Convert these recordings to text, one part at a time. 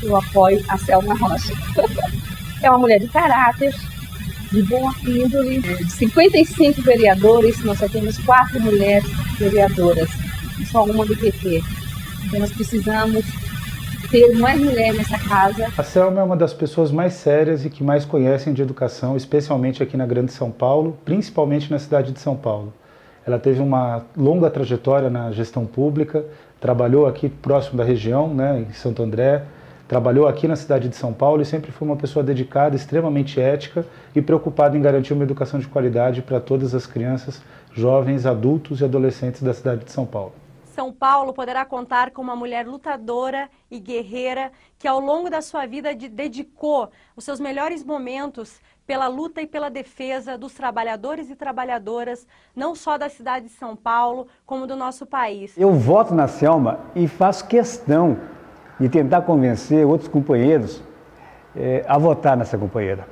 eu apoio a Selma Rocha. É uma mulher de caráter, de boa índole. De 55 vereadores, nós só temos 4 mulheres vereadoras, e só uma do PT. Então nós precisamos ter mais mulher nessa casa. A Selma é uma das pessoas mais sérias e que mais conhecem de educação, especialmente aqui na Grande São Paulo, principalmente na cidade de São Paulo. Ela teve uma longa trajetória na gestão pública, trabalhou aqui próximo da região, né, em Santo André, trabalhou aqui na cidade de São Paulo e sempre foi uma pessoa dedicada, extremamente ética e preocupada em garantir uma educação de qualidade para todas as crianças, jovens, adultos e adolescentes da cidade de São Paulo. São Paulo poderá contar com uma mulher lutadora e guerreira que ao longo da sua vida dedicou os seus melhores momentos pela luta e pela defesa dos trabalhadores e trabalhadoras, não só da cidade de São Paulo, como do nosso país. Eu voto na Selma e faço questão de tentar convencer outros companheiros a votar nessa companheira.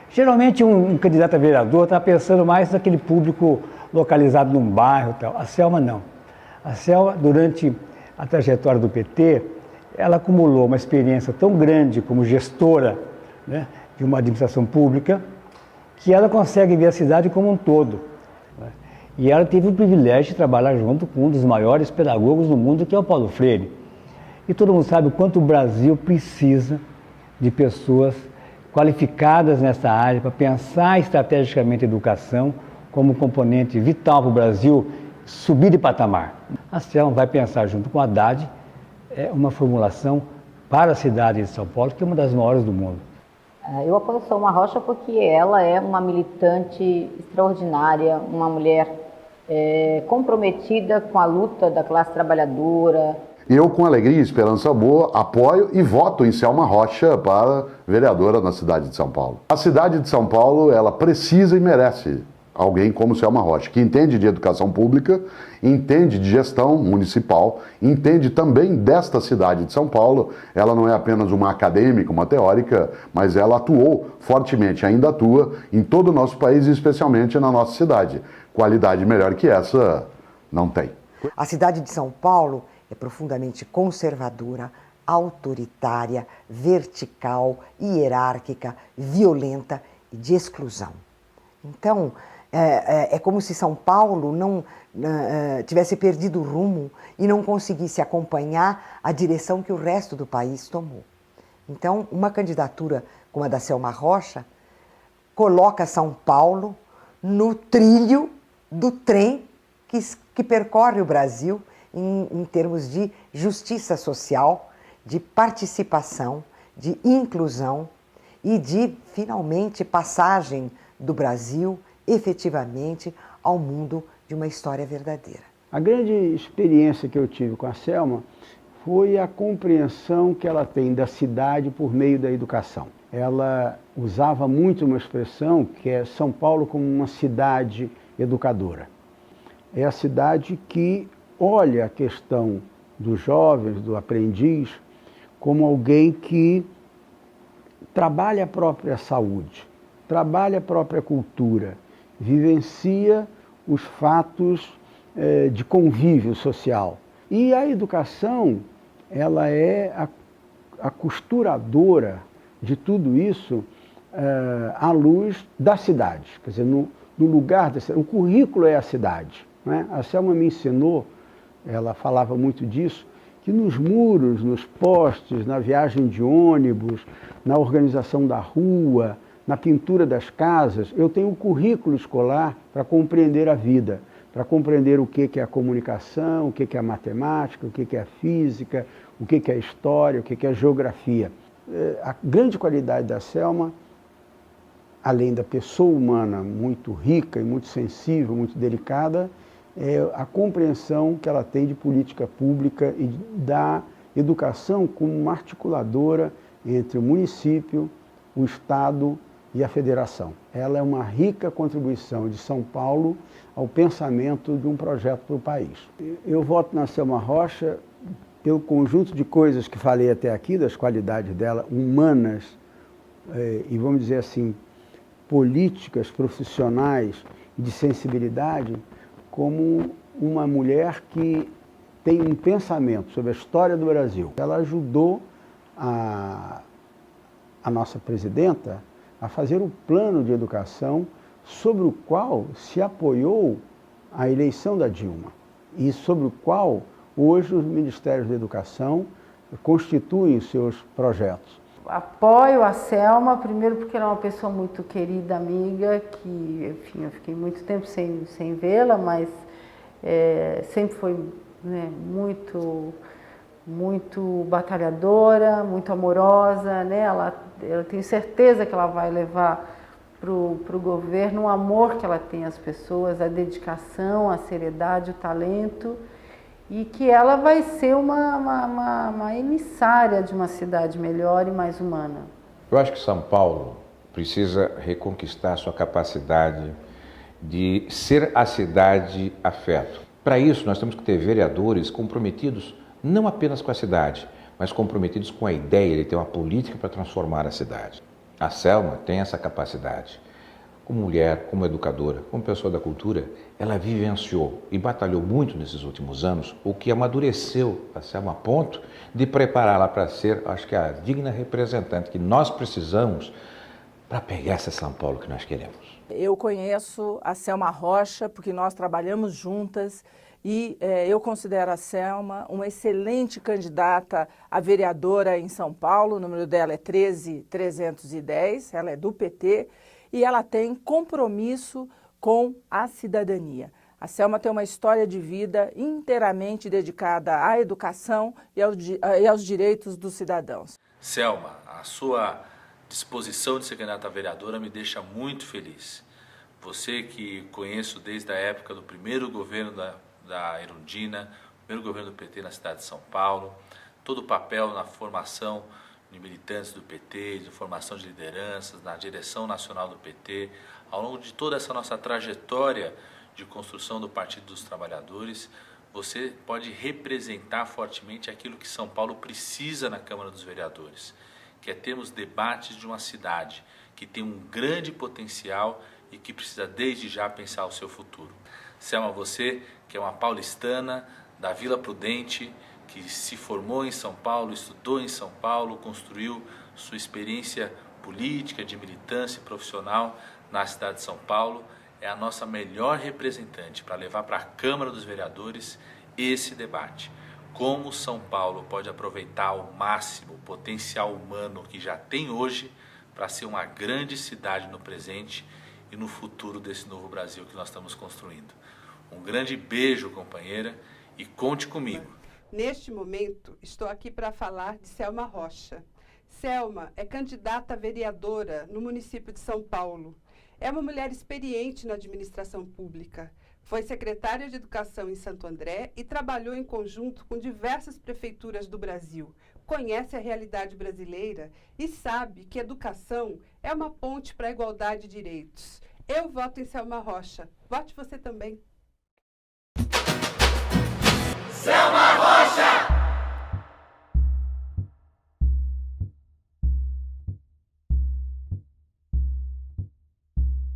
Geralmente um candidato a vereador está pensando mais naquele público localizado num bairro e tal. A Selma não. A Selma, durante a trajetória do PT, ela acumulou uma experiência tão grande como gestora, né, de uma administração pública, que ela consegue ver a cidade como um todo. Né? E ela teve o privilégio de trabalhar junto com um dos maiores pedagogos do mundo, que é o Paulo Freire. E todo mundo sabe o quanto o Brasil precisa de pessoas qualificadas nessa área para pensar estrategicamente a educação como componente vital para o Brasil subir de patamar. A Selma vai pensar junto com a Haddad uma formulação para a cidade de São Paulo, que é uma das maiores do mundo. Eu apoio a Selma Rocha porque ela é uma militante extraordinária, uma mulher comprometida com a luta da classe trabalhadora. Eu, com alegria e esperança boa, apoio e voto em Selma Rocha para vereadora na cidade de São Paulo. A cidade de São Paulo, ela precisa e merece alguém como Selma Rocha, que entende de educação pública, entende de gestão municipal, entende também desta cidade de São Paulo. Ela não é apenas uma acadêmica, uma teórica, mas ela atuou fortemente, ainda atua em todo o nosso país e especialmente na nossa cidade. Qualidade melhor que essa não tem. A cidade de São Paulo é profundamente conservadora, autoritária, vertical, hierárquica, violenta e de exclusão. Então, é como se São Paulo não tivesse perdido o rumo e não conseguisse acompanhar a direção que o resto do país tomou. Então, uma candidatura como a da Selma Rocha coloca São Paulo no trilho do trem que percorre o Brasil em termos de justiça social, de participação, de inclusão e de, finalmente, passagem do Brasil efetivamente ao mundo de uma história verdadeira. A grande experiência que eu tive com a Selma foi a compreensão que ela tem da cidade por meio da educação. Ela usava muito uma expressão que é São Paulo como uma cidade educadora. É a cidade que olha a questão dos jovens, do aprendiz, como alguém que trabalha a própria saúde, trabalha a própria cultura, vivencia os fatos de convívio social. E a educação, ela é a costuradora de tudo isso à luz da cidade, quer dizer, no lugar da cidade. O currículo é a cidade, né? A Selma me ensinou, ela falava muito disso, que nos muros, nos postes, na viagem de ônibus, na organização da rua, na pintura das casas, eu tenho um currículo escolar para compreender a vida, para compreender o que é a comunicação, o que é a matemática, o que é a física, o que é a história, o que é a geografia. A grande qualidade da Selma, além da pessoa humana muito rica e muito sensível, muito delicada, é a compreensão que ela tem de política pública e da educação como uma articuladora entre o município, o Estado e a Federação. Ela é uma rica contribuição de São Paulo ao pensamento de um projeto para o país. Eu voto na Selma Rocha pelo conjunto de coisas que falei até aqui, das qualidades dela, humanas e, vamos dizer assim, políticas, profissionais, de sensibilidade, como uma mulher que tem um pensamento sobre a história do Brasil. Ela ajudou a nossa presidenta a fazer o plano de educação sobre o qual se apoiou a eleição da Dilma e sobre o qual hoje os Ministérios da Educação constituem os seus projetos. Apoio a Selma, primeiro porque ela é uma pessoa muito querida, amiga, que, enfim, eu fiquei muito tempo sem vê-la, mas sempre foi, né, muito batalhadora, muito amorosa, né? Eu tenho certeza que ela vai levar para o governo o amor que ela tem às pessoas, a dedicação, a seriedade, o talento, e que ela vai ser uma emissária de uma cidade melhor e mais humana. Eu acho que São Paulo precisa reconquistar sua capacidade de ser a cidade afeto. Para isso, nós temos que ter vereadores comprometidos não apenas com a cidade, mas comprometidos com a ideia de ter uma política para transformar a cidade. A Selma tem essa capacidade. Como mulher, como educadora, como pessoa da cultura, ela vivenciou e batalhou muito nesses últimos anos, o que amadureceu a Selma a ponto de prepará-la para ser, acho que, a digna representante que nós precisamos para pegar essa São Paulo que nós queremos. Eu conheço a Selma Rocha porque nós trabalhamos juntas e eu considero a Selma uma excelente candidata a vereadora em São Paulo. O número dela é 13310, ela é do PT e ela tem compromisso com a cidadania. A Selma tem uma história de vida inteiramente dedicada à educação e aos direitos dos cidadãos. Selma, a sua disposição de ser candidata a vereadora me deixa muito feliz. Você que conheço desde a época do primeiro governo da Erundina, primeiro governo do PT na cidade de São Paulo, todo o papel na formação de militantes do PT, de formação de lideranças, na direção nacional do PT, ao longo de toda essa nossa trajetória de construção do Partido dos Trabalhadores, você pode representar fortemente aquilo que São Paulo precisa na Câmara dos Vereadores, que é termos debates de uma cidade que tem um grande potencial e que precisa desde já pensar o seu futuro. Selma, você que é uma paulistana da Vila Prudente, que se formou em São Paulo, estudou em São Paulo, construiu sua experiência política, de militância profissional na cidade de São Paulo, é a nossa melhor representante para levar para a Câmara dos Vereadores esse debate. Como São Paulo pode aproveitar ao máximo o potencial humano que já tem hoje para ser uma grande cidade no presente e no futuro desse novo Brasil que nós estamos construindo. Um grande beijo, companheira, e conte comigo. Neste momento, estou aqui para falar de Selma Rocha. Selma é candidata a vereadora no município de São Paulo. É uma mulher experiente na administração pública. Foi secretária de Educação em Santo André e trabalhou em conjunto com diversas prefeituras do Brasil. Conhece a realidade brasileira e sabe que educação é uma ponte para a igualdade de direitos. Eu voto em Selma Rocha. Vote você também.